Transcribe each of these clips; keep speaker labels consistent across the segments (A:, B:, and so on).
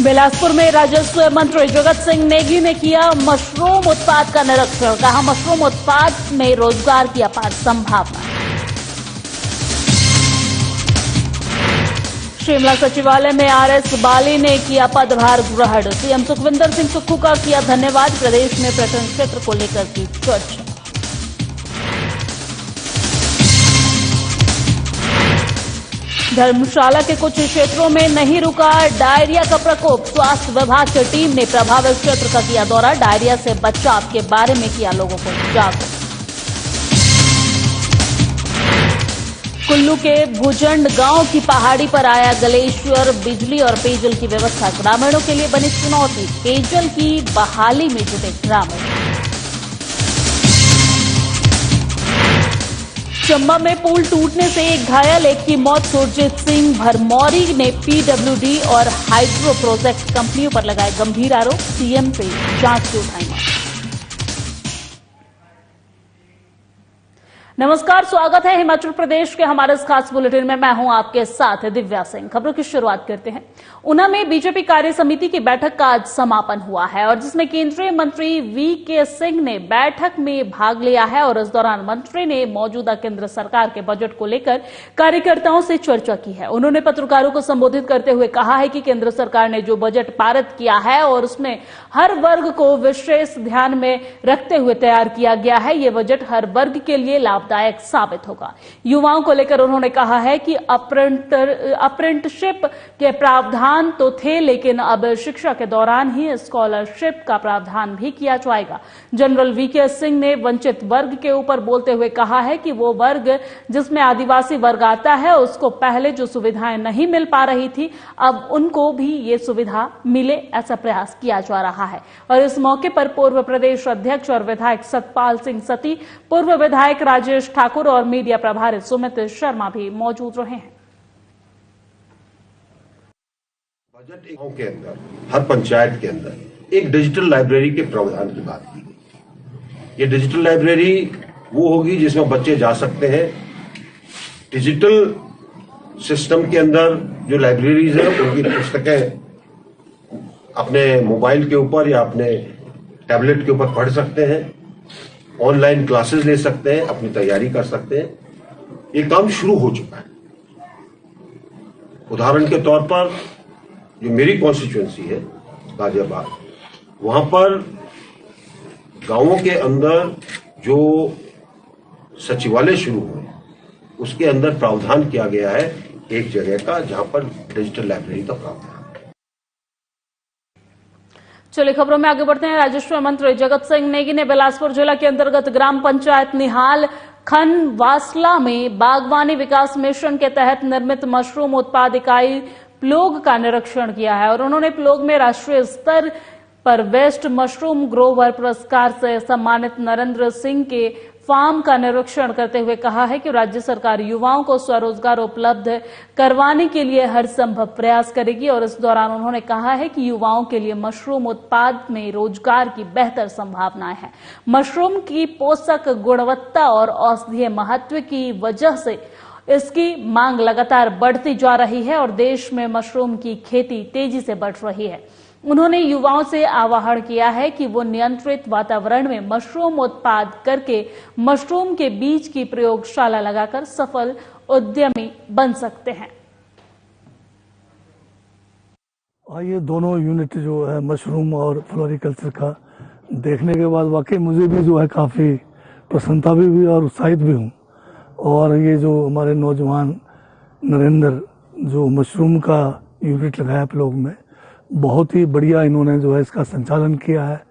A: बिलासपुर में राजस्व मंत्री जगत सिंह नेगी ने किया मशरूम उत्पाद का निरीक्षण। कहा, मशरूम उत्पाद में रोजगार की अपार संभावना। शिमला सचिवालय में आरएस बाली ने किया पदभार ग्रहण। सीएम सुखविंदर सिंह सुक्खू का किया धन्यवाद। प्रदेश में पर्यटन क्षेत्र को लेकर की चर्चा। धर्मशाला के कुछ क्षेत्रों में नहीं रुका डायरिया का प्रकोप। स्वास्थ्य विभाग की टीम ने प्रभावित क्षेत्र का किया दौरा। डायरिया से बचाव के बारे में किया लोगों को जागरूक। कुल्लू के भुजंड गांव की पहाड़ी पर आया ग्लेशियर। बिजली और पेयजल की व्यवस्था ग्रामीणों के लिए बनी चुनौती। पेयजल की बहाली में जुटे ग्रामीण। चंबा में पुल टूटने से एक घायल, एक की मौत। सुरजीत सिंह भरमौरी ने पीडब्ल्यूडी और हाइड्रो प्रोजेक्ट कंपनियों पर लगाए गंभीर आरोप। सीएम से जांच की उठाई मांग। नमस्कार, स्वागत है हिमाचल प्रदेश के हमारे इस खास बुलेटिन में। मैं हूं आपके साथ दिव्या सिंह। खबरों की शुरुआत करते हैं। ऊना में बीजेपी कार्य समिति की बैठक का आज समापन हुआ है और जिसमें केंद्रीय मंत्री वीके सिंह ने बैठक में भाग लिया है और इस दौरान मंत्री ने मौजूदा केंद्र सरकार के बजट को लेकर कार्यकर्ताओं से चर्चा की है। उन्होंने पत्रकारों को संबोधित करते हुए कहा है कि केंद्र सरकार ने जो बजट पारित किया है और उसमें हर वर्ग को विशेष ध्यान में रखते हुए तैयार किया गया है, ये बजट हर वर्ग के लिए लाभदायक साबित होगा। युवाओं को लेकर उन्होंने कहा है कि अप्रेंटिसशिप के प्रावधान तो थे, लेकिन अब शिक्षा के दौरान ही स्कॉलरशिप का प्रावधान भी किया जाएगा। जनरल वीके सिंह ने वंचित वर्ग के ऊपर बोलते हुए कहा है कि वो वर्ग जिसमें आदिवासी वर्ग आता है, उसको पहले जो सुविधाएं नहीं मिल पा रही थी, अब उनको भी ये सुविधा मिले, ऐसा प्रयास किया जा रहा है। और इस मौके पर पूर्व प्रदेश अध्यक्ष और विधायक सतपाल सिंह सती, पूर्व विधायक राजेश ठाकुर और मीडिया प्रभारी सुमित शर्मा भी मौजूद रहे हैं।
B: बजट गांव के अंदर, हर पंचायत के अंदर एक डिजिटल लाइब्रेरी के प्रावधान की बात की गई। ये डिजिटल लाइब्रेरी वो होगी जिसमें बच्चे जा सकते हैं। डिजिटल सिस्टम के अंदर जो लाइब्रेरीज है उनकी पुस्तकें अपने मोबाइल के ऊपर या अपने टैबलेट के ऊपर पढ़ सकते हैं, ऑनलाइन क्लासेस ले सकते हैं, अपनी तैयारी कर सकते हैं। ये काम शुरू हो चुका है। उदाहरण के तौर पर जो मेरी कॉन्स्टिट्यूएंसी है गाजियाबाद, वहां पर गांवों के अंदर जो सचिवालय शुरू हुए उसके अंदर प्रावधान किया गया है एक जगह का, जहां पर डिजिटल लाइब्रेरी का प्रावधान।
A: चलिए खबरों में आगे बढ़ते हैं। राजस्व मंत्री जगत सिंह नेगी ने बिलासपुर जिला के अंतर्गत ग्राम पंचायत निहाल खनवासला में बागवानी विकास मिशन के तहत निर्मित मशरूम उत्पाद इकाई प्लोग का निरीक्षण किया है और उन्होंने प्लोग में राष्ट्रीय स्तर पर बेस्ट मशरूम ग्रोवर पुरस्कार से सम्मानित नरेंद्र सिंह के फार्म का निरीक्षण करते हुए कहा है कि राज्य सरकार युवाओं को स्वरोजगार उपलब्ध करवाने के लिए हर संभव प्रयास करेगी और इस दौरान उन्होंने कहा है कि युवाओं के लिए मशरूम उत्पाद में रोजगार की बेहतर संभावनाएं हैं। मशरूम की पोषक गुणवत्ता और औषधीय महत्व की वजह से इसकी मांग लगातार बढ़ती जा रही है और देश में मशरूम की खेती तेजी से बढ़ रही है। उन्होंने युवाओं से आह्वान किया है कि वो नियंत्रित वातावरण में मशरूम उत्पाद करके मशरूम के बीज की प्रयोगशाला लगाकर सफल उद्यमी बन सकते हैं।
C: ये दोनों यूनिट जो है मशरूम और फ्लोरिकल्चर का देखने के बाद वाकई मुझे भी जो है काफी प्रसन्नता भी हुई और उत्साहित भी हूँ। और ये जो हमारे नौजवान नरेंद्र जो मशरूम का यूनिट लगाया प्लोग में, बहुत ही बढ़िया इन्होंने जो है इसका संचालन किया है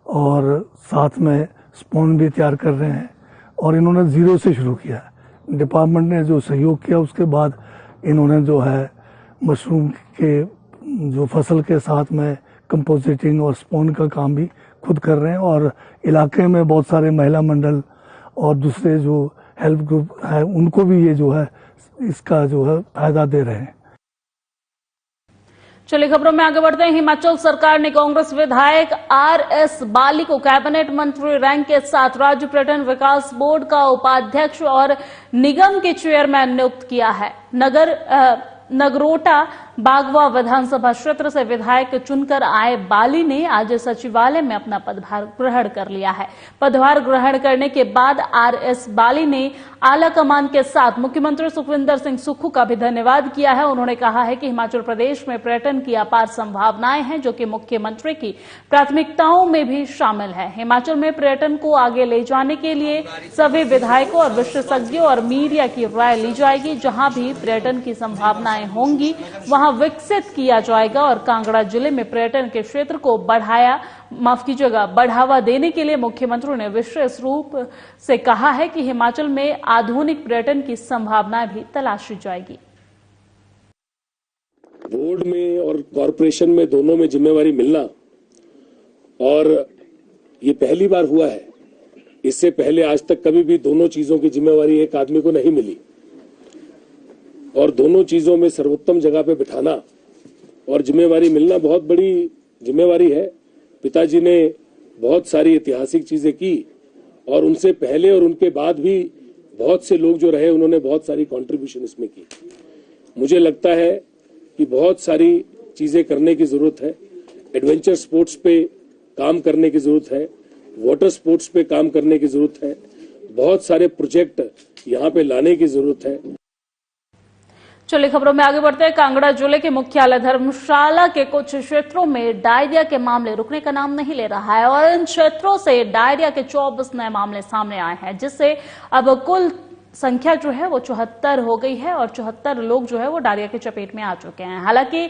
C: और साथ में स्पॉन भी तैयार कर रहे हैं और इन्होंने जीरो से शुरू किया है। डिपार्टमेंट ने जो सहयोग किया उसके बाद इन्होंने जो है मशरूम के जो फसल के साथ में कंपोजिटिंग और स्पॉन का काम भी खुद कर रहे हैं और इलाके में बहुत सारे महिला मंडल और दूसरे जो हेल्प ग्रुप है उनको भी ये जो है इसका जो है फायदा दे रहे हैं।
A: चलिए खबरों में आगे बढ़ते हैं। हिमाचल सरकार ने कांग्रेस विधायक आरएस बाली को कैबिनेट मंत्री रैंक के साथ राज्य पर्यटन विकास बोर्ड का उपाध्यक्ष और निगम के चेयरमैन नियुक्त किया है। नगरोटा बागवा विधानसभा क्षेत्र से विधायक चुनकर आए बाली ने आज सचिवालय में अपना पदभार ग्रहण कर लिया है। पदभार ग्रहण करने के बाद आरएस बाली ने आला कमान के साथ मुख्यमंत्री सुखविंदर सिंह सुक्खू का भी धन्यवाद किया है। उन्होंने कहा है कि हिमाचल प्रदेश में पर्यटन की अपार संभावनाएं हैं, जो कि मुख्यमंत्री की प्राथमिकताओं में भी शामिल है। हिमाचल में पर्यटन को आगे ले जाने के लिए सभी विधायकों और विशेषज्ञों और मीडिया की राय ली जाएगी। जहां भी पर्यटन की संभावनाएं होंगी वहां विकसित किया जाएगा और कांगड़ा जिले में पर्यटन के क्षेत्र को बढ़ावा देने के लिए मुख्यमंत्री ने विशेष रूप से कहा है कि हिमाचल में आधुनिक पर्यटन की संभावनाएं भी तलाशी जाएगी।
D: बोर्ड में और कॉरपोरेशन में दोनों में जिम्मेवारी मिलना, और ये पहली बार हुआ है। इससे पहले आज तक कभी भी दोनों चीजों की जिम्मेवारी एक आदमी को नहीं मिली, और दोनों चीजों में सर्वोत्तम जगह पे बिठाना और जिम्मेवारी मिलना बहुत बड़ी जिम्मेवारी है। पिताजी ने बहुत सारी ऐतिहासिक चीजें की, और उनसे पहले और उनके बाद भी बहुत से लोग जो रहे उन्होंने बहुत सारी कंट्रीब्यूशन इसमें की। मुझे लगता है कि बहुत सारी चीजें करने की जरूरत है। एडवेंचर स्पोर्ट्स पे काम करने की जरूरत है, वाटर स्पोर्ट्स पे काम करने की जरूरत है, बहुत सारे प्रोजेक्ट यहाँ पे लाने की जरूरत है।
A: चलिए खबरों में आगे बढ़ते हैं। कांगड़ा जिले के मुख्यालय धर्मशाला के कुछ क्षेत्रों में डायरिया के मामले रुकने का नाम नहीं ले रहा है और इन क्षेत्रों से डायरिया के 24 नए मामले सामने आए हैं, जिससे अब कुल संख्या जो है वो 74 हो गई है और 74 लोग जो है वो डायरिया की चपेट में आ चुके हैं। हालांकि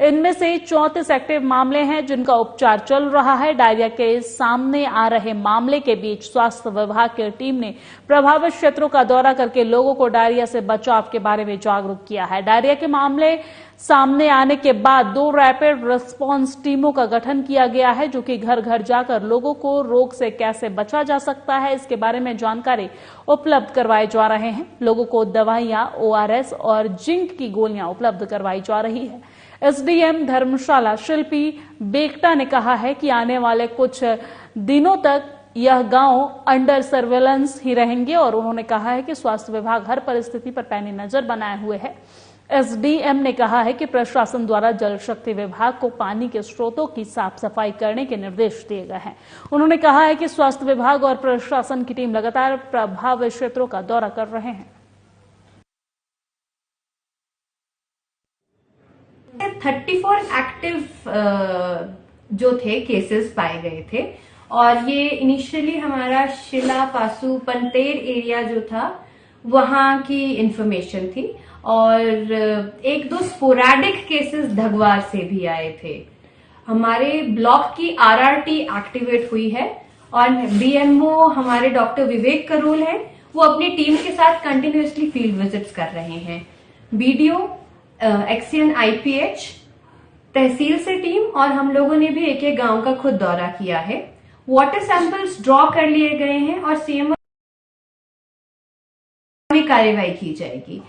A: इनमें से 34 एक्टिव मामले हैं जिनका उपचार चल रहा है। डायरिया के सामने आ रहे मामले के बीच स्वास्थ्य विभाग की टीम ने प्रभावित क्षेत्रों का दौरा करके लोगों को डायरिया से बचाव के बारे में जागरूक किया है। डायरिया के मामले सामने आने के बाद 2 रैपिड रिस्पांस टीमों का गठन किया गया है, जो कि घर घर जाकर लोगों को रोग से कैसे बचा जा सकता है इसके बारे में जानकारी उपलब्ध करवाए जा रहे हैं। लोगों को दवाइयां, ORS और जिंक की गोलियां उपलब्ध करवाई जा रही है। SDM धर्मशाला शिल्पी बेकटा ने कहा है कि आने वाले कुछ दिनों तक यह गांव अंडर सर्वेलेंस ही रहेंगे और उन्होंने कहा है कि स्वास्थ्य विभाग हर परिस्थिति पर पैनी नजर बनाए हुए है। SDM ने कहा है कि प्रशासन द्वारा जल शक्ति विभाग को पानी के स्रोतों की साफ सफाई करने के निर्देश दिए गए हैं। उन्होंने कहा है कि स्वास्थ्य विभाग और प्रशासन की टीम लगातार प्रभावित क्षेत्रों का दौरा कर रहे हैं।
E: 34 एक्टिव जो थे केसेस पाए गए थे और ये इनिशियली हमारा शिला पासू पंतेर एरिया जो था वहां की इंफॉर्मेशन थी और 1-2 स्पोरैडिक केसेस धगवार से भी आए थे। हमारे ब्लॉक की RRT एक्टिवेट हुई है और BMO हमारे डॉक्टर विवेक करोल है, वो अपनी टीम के साथ कंटिन्यूअसली फील्ड विजिट्स कर रहे हैं। BDO, एक्सियन IPH, तहसील से टीम और हम लोगों ने भी एक गांव का खुद दौरा किया है। वाटर सैंपल्स ड्रॉ कर लिए गए हैं और CMO में कार्यवाही की जाएगी।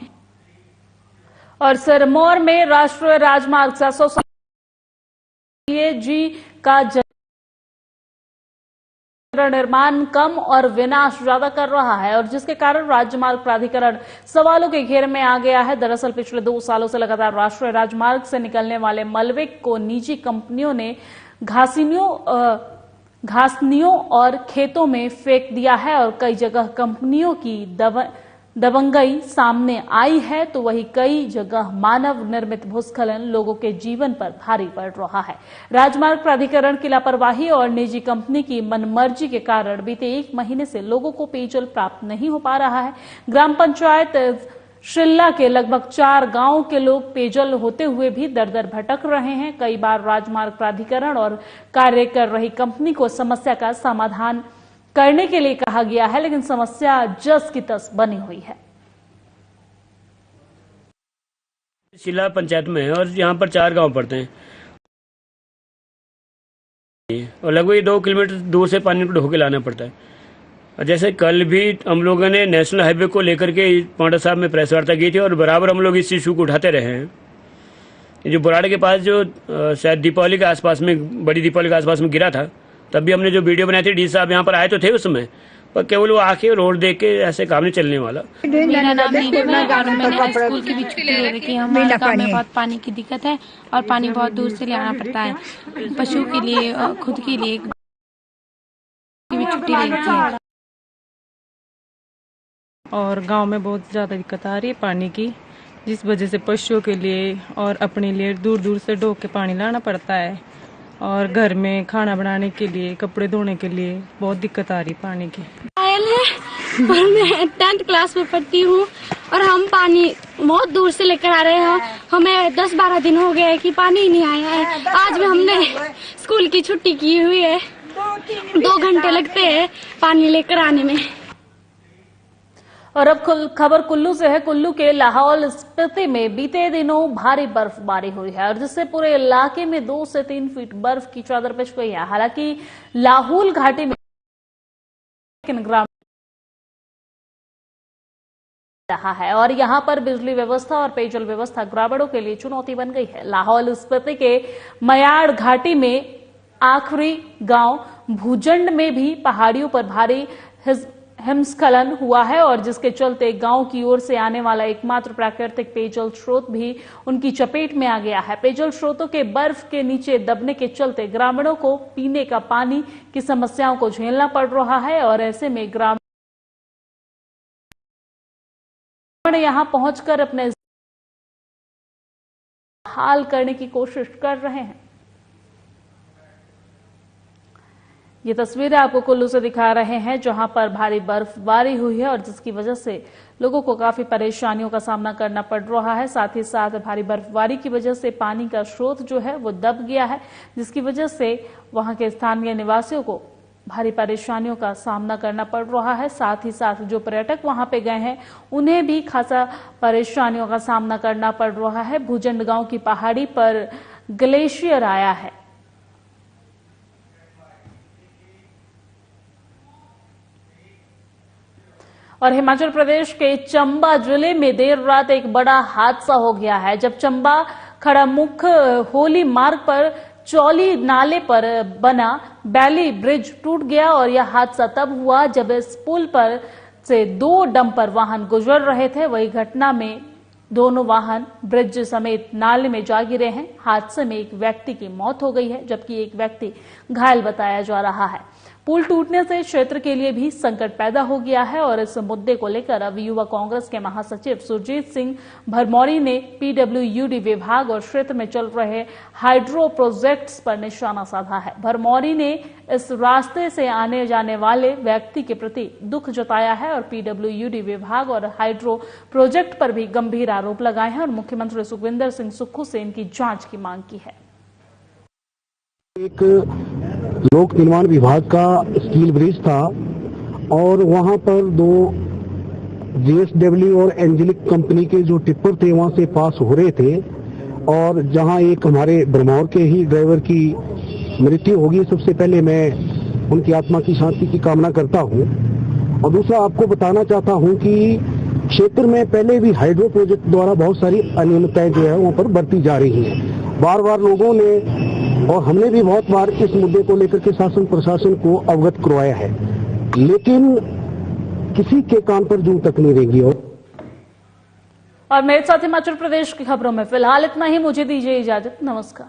A: और सिरमौर में राष्ट्रीय राजमार्ग 700 जी का निर्माण कम और विनाश ज्यादा कर रहा है और जिसके कारण राजमार्ग प्राधिकरण सवालों के घेरे में आ गया है। दरअसल पिछले 2 सालों से लगातार राष्ट्रीय राजमार्ग से निकलने वाले मलबे को निजी कंपनियों ने घासनियों और खेतों में फेंक दिया है और कई जगह कंपनियों की दबंगई सामने आई है, तो वहीं कई जगह मानव निर्मित भूस्खलन लोगों के जीवन पर भारी पड़ रहा है। राजमार्ग प्राधिकरण की लापरवाही और निजी कंपनी की मनमर्जी के कारण बीते 1 महीने से लोगों को पेयजल प्राप्त नहीं हो पा रहा है। ग्राम पंचायत शिल्ला के लगभग 4 गांवों के लोग पेयजल होते हुए भी दर-दर भटक रहे हैं। कई बार राजमार्ग प्राधिकरण और कार्य कर रही कंपनी को समस्या का समाधान करने के लिए कहा गया है, लेकिन समस्या जस की तस बनी हुई है।
F: शिला पंचायत में है और यहाँ पर 4 गांव पड़ते हैं और लगभग 2 किलोमीटर दूर से पानी को ढो के लाना पड़ता है। और जैसे कल भी हम लोगों ने नेशनल हाईवे को लेकर के पांडा साहब में प्रेस वार्ता की थी और बराबर हम लोग इस इशू को उठाते रहे हैं। जो बुराड़े के पास जो शायद दीपावली के आसपास में, बड़ी दीपावली के आसपास में गिरा था, तब भी हमने जो वीडियो बनाई थी, डी साहब यहाँ पर आए तो थे उस समय, पर केवल वो आके रोड देख के ऐसे काम नहीं चलने वाला।
G: मेरा नाम नीलम है और मैंने स्कूल की भी छुट्टी ले रखी है। हमारे गाँव में बहुत पानी की दिक्कत है और पानी बहुत दूर से ले आना पड़ता है। पशु के लिए और खुद के लिए भी छुट्टी ले रखी है।
H: और गांव में बहुत ज़्यादा दिक्कत आ रही है पानी की, जिस वजह से पशुओं के लिए और अपने लिए दूर दूर से ढो के पानी लाना पड़ता है और घर में खाना बनाने के लिए, कपड़े धोने के लिए बहुत दिक्कत आ रही पानी की।
I: पायल है और मैं 10th क्लास में पढ़ती हूँ और हम पानी बहुत दूर से लेकर आ रहे हैं। हमें 10-12 दिन हो गए कि पानी ही नहीं आया है। आज में हमने स्कूल की छुट्टी की हुई है। 2 घंटे लगते हैं पानी लेकर आने में।
A: और अब खबर कुल्लू से है। कुल्लू के लाहौल स्पीति में बीते दिनों भारी बर्फबारी हुई है और जिससे पूरे इलाके में 2 से 3 फीट बर्फ की चादर बिछ गई है। हालांकि लाहौल घाटी में ग्राम रहा है और यहां पर बिजली व्यवस्था और पेयजल व्यवस्था ग्रामीणों के लिए चुनौती बन गई है। लाहौल स्पीति के मयाड़ घाटी में आखिरी गांव भूजंड में भी पहाड़ियों पर भारी हिमस्खलन हुआ है और जिसके चलते गांव की ओर से आने वाला एकमात्र प्राकृतिक पेयजल स्रोत भी उनकी चपेट में आ गया है। पेयजल स्रोतों के बर्फ के नीचे दबने के चलते ग्रामीणों को पीने का पानी की समस्याओं को झेलना पड़ रहा है और ऐसे में ग्रामीण यहां पहुंचकर अपने हाल करने की कोशिश कर रहे हैं। ये तस्वीरें आपको कुल्लू से दिखा रहे हैं जहां पर भारी बर्फबारी हुई है और जिसकी वजह से लोगों को काफी परेशानियों का सामना करना पड़ रहा है। साथ ही साथ भारी बर्फबारी की वजह से पानी का स्रोत जो है वो दब गया है, जिसकी वजह से वहां के स्थानीय निवासियों को भारी परेशानियों का सामना करना पड़ रहा है। साथ ही साथ जो पर्यटक वहां पे गए हैं उन्हें भी खासा परेशानियों का सामना करना पड़ रहा है। भूजंड गांव की पहाड़ी पर ग्लेशियर आया है। और हिमाचल प्रदेश के चंबा जिले में देर रात एक बड़ा हादसा हो गया है जब चंबा खड़ामुख होली मार्ग पर चौली नाले पर बना बैली ब्रिज टूट गया और यह हादसा तब हुआ जब इस पुल पर से 2 डंपर वाहन गुजर रहे थे। वही घटना में दोनों वाहन ब्रिज समेत नाले में जा गिरे हैं। हादसे में एक व्यक्ति की मौत हो गई है जबकि एक व्यक्ति घायल बताया जा रहा है। पुल टूटने से क्षेत्र के लिए भी संकट पैदा हो गया है और इस मुद्दे को लेकर अब युवा कांग्रेस के महासचिव सुरजीत सिंह भरमौरी ने पीडब्ल्यूडी विभाग और क्षेत्र में चल रहे हाइड्रो प्रोजेक्ट्स पर निशाना साधा है। भरमौरी ने इस रास्ते से आने जाने वाले व्यक्ति के प्रति दुख जताया है और पीडब्ल्यूडी विभाग और हाइड्रो प्रोजेक्ट पर भी गंभीर आरोप लगाए हैं और मुख्यमंत्री सुखविंदर सिंह सुक्खू से इनकी जांच की मांग की है।
J: एक लोक निर्माण विभाग का स्टील ब्रिज था और वहां पर 2 जेएसडब्ल्यू और एंजेलिक कंपनी के जो टिप्पर थे वहां से पास हो रहे थे और जहां एक हमारे ब्रह्मौर के ही ड्राइवर की मृत्यु होगी। सबसे पहले मैं उनकी आत्मा की शांति की कामना करता हूं और दूसरा आपको बताना चाहता हूं कि क्षेत्र में पहले भी हाइड्रो प्रोजेक्ट द्वारा बहुत सारी अनियमितताएं जो है वहां पर बरती जा रही हैं। बार बार लोगों ने और हमने भी बहुत बार इस मुद्दे को लेकर के शासन प्रशासन को अवगत करवाया है, लेकिन किसी के कान पर जूं तक नहीं रेंगी।
A: और मेरे साथ हिमाचल प्रदेश की खबरों में फिलहाल इतना ही। मुझे दीजिए इजाजत। नमस्कार।